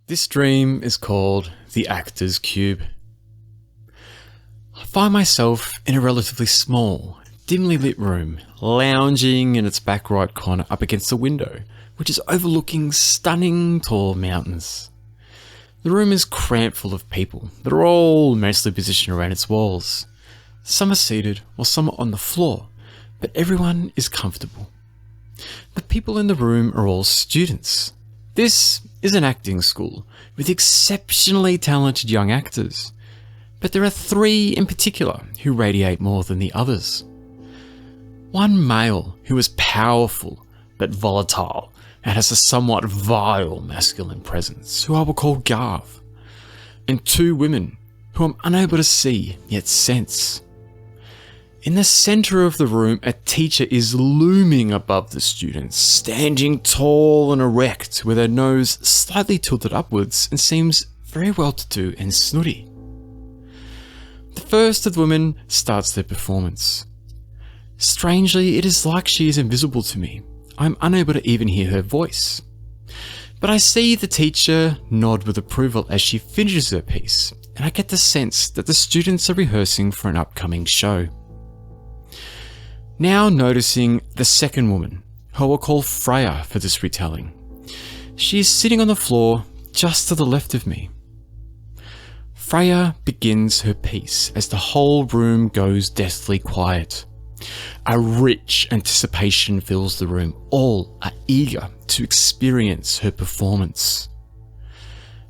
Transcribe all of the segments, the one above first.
This dream is called the Actor's Cube. I find myself in a relatively small, dimly lit room, lounging in its back right corner up against a window, which is overlooking stunning tall mountains. The room is cramped full of people that are all mostly positioned around its walls. Some are seated while some are on the floor, but everyone is comfortable. The people in the room are all students. This is an acting school with exceptionally talented young actors, but there are three in particular who radiate more than the others. One male who is powerful but volatile and has a somewhat vile masculine presence, who I will call Garv, and two women who I'm unable to see yet sense. In the center of the room, a teacher is looming above the students, standing tall and erect with her nose slightly tilted upwards and seems very well-to-do and snooty. The first of the women starts their performance. Strangely, it is like she is invisible to me. I'm unable to even hear her voice. But I see the teacher nod with approval as she finishes her piece, and I get the sense that the students are rehearsing for an upcoming show. Now noticing the second woman, who I will call Freya for this retelling. She is sitting on the floor just to the left of me. Freya begins her piece as the whole room goes deathly quiet. A rich anticipation fills the room. All are eager to experience her performance.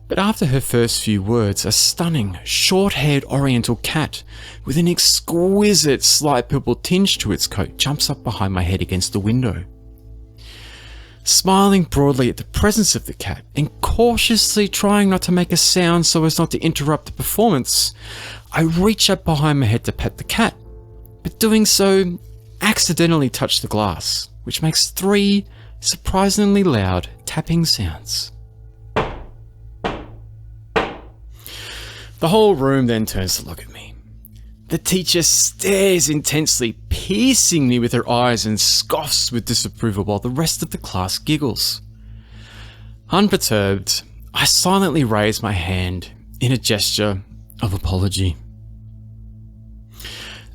But after her first few words, a stunning, short-haired oriental cat with an exquisite slight purple tinge to its coat jumps up behind my head against the window. Smiling broadly at the presence of the cat and cautiously trying not to make a sound so as not to interrupt the performance, I reach up behind my head to pet the cat, but doing so accidentally touch the glass, which makes 3 surprisingly loud tapping sounds. The whole room then turns to look at me. The teacher stares intensely, piercing me with her eyes and scoffs with disapproval while the rest of the class giggles. Unperturbed, I silently raise my hand in a gesture of apology.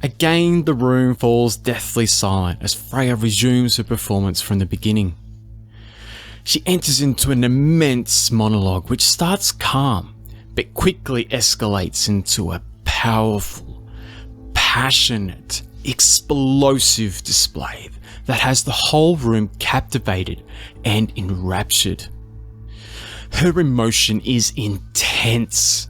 Again, the room falls deathly silent as Freya resumes her performance from the beginning. She enters into an immense monologue which starts calm, but quickly escalates into a powerful, passionate, explosive display that has the whole room captivated and enraptured. Her emotion is intense.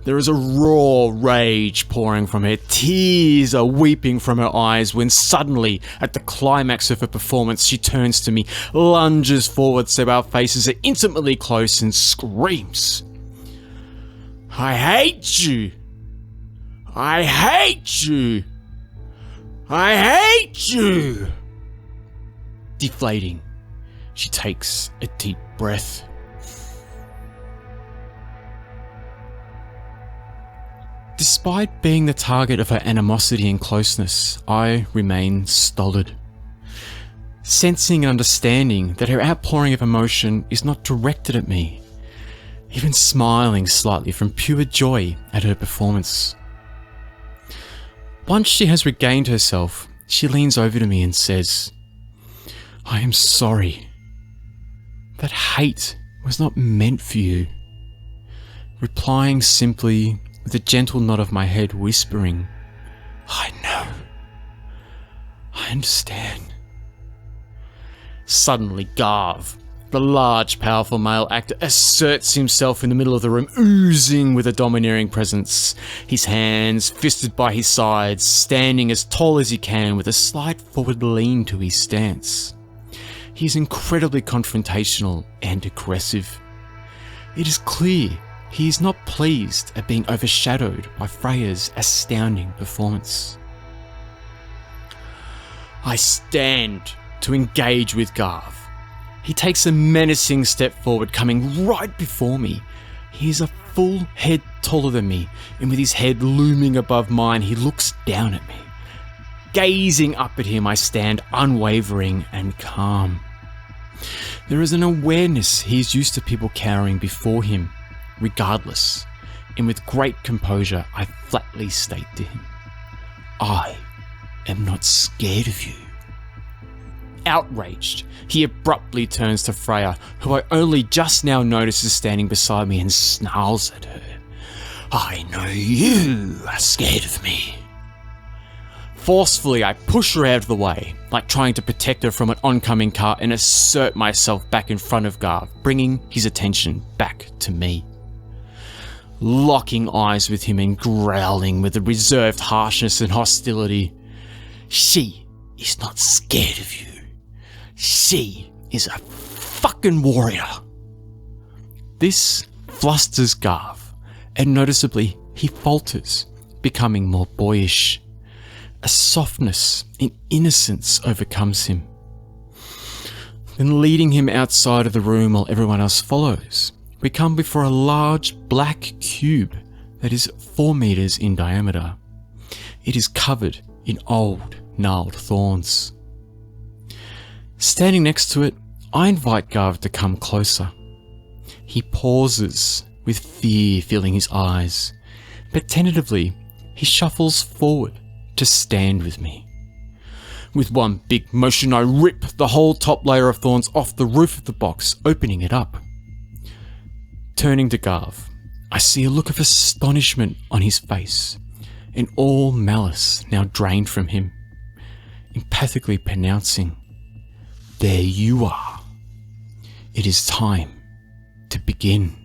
There is a raw rage pouring from her. Tears are weeping from her eyes when suddenly, at the climax of her performance, she turns to me, lunges forward so our faces are intimately close and screams, "I hate you! I hate you! I hate you!" Deflating, she takes a deep breath. Despite being the target of her animosity and closeness, I remain stolid, sensing and understanding that her outpouring of emotion is not directed at me, even smiling slightly from pure joy at her performance. Once she has regained herself, she leans over to me and says, "I am sorry. That hate was not meant for you." Replying simply with a gentle nod of my head, whispering, "I know. I understand." Suddenly, Garv, the large, powerful male actor, asserts himself in the middle of the room, oozing with a domineering presence, his hands fisted by his sides, standing as tall as he can with a slight forward lean to his stance. He is incredibly confrontational and aggressive. It is clear he is not pleased at being overshadowed by Freya's astounding performance. I stand to engage with Garv. He takes a menacing step forward, coming right before me. He is a full head taller than me, and with his head looming above mine, he looks down at me. Gazing up at him, I stand unwavering and calm. There is an awareness he is used to people cowering before him, regardless, and with great composure I flatly state to him, I am not scared of you. Outraged, he abruptly turns to Freya, who I only just now notice is standing beside me, and snarls at her. I know you are scared of me. Forcefully, I push her out of the way, like trying to protect her from an oncoming car, and assert myself back in front of Garv, bringing his attention back to me. Locking eyes with him and growling with a reserved harshness and hostility. She is not scared of you. She is a fucking warrior. This flusters Garv, and noticeably he falters, becoming more boyish. A softness and innocence overcomes him. Then leading him outside of the room while everyone else follows, we come before a large black cube that is 4 meters in diameter. It is covered in old, gnarled thorns. Standing next to it, I invite Garv to come closer. He pauses, with fear filling his eyes, but tentatively he shuffles forward to stand with me. With one big motion, I rip the whole top layer of thorns off the roof of the box, opening it up. Turning to Garv, I see a look of astonishment on his face, and all malice now drained from him, empathically pronouncing, "There you are. It is time to begin."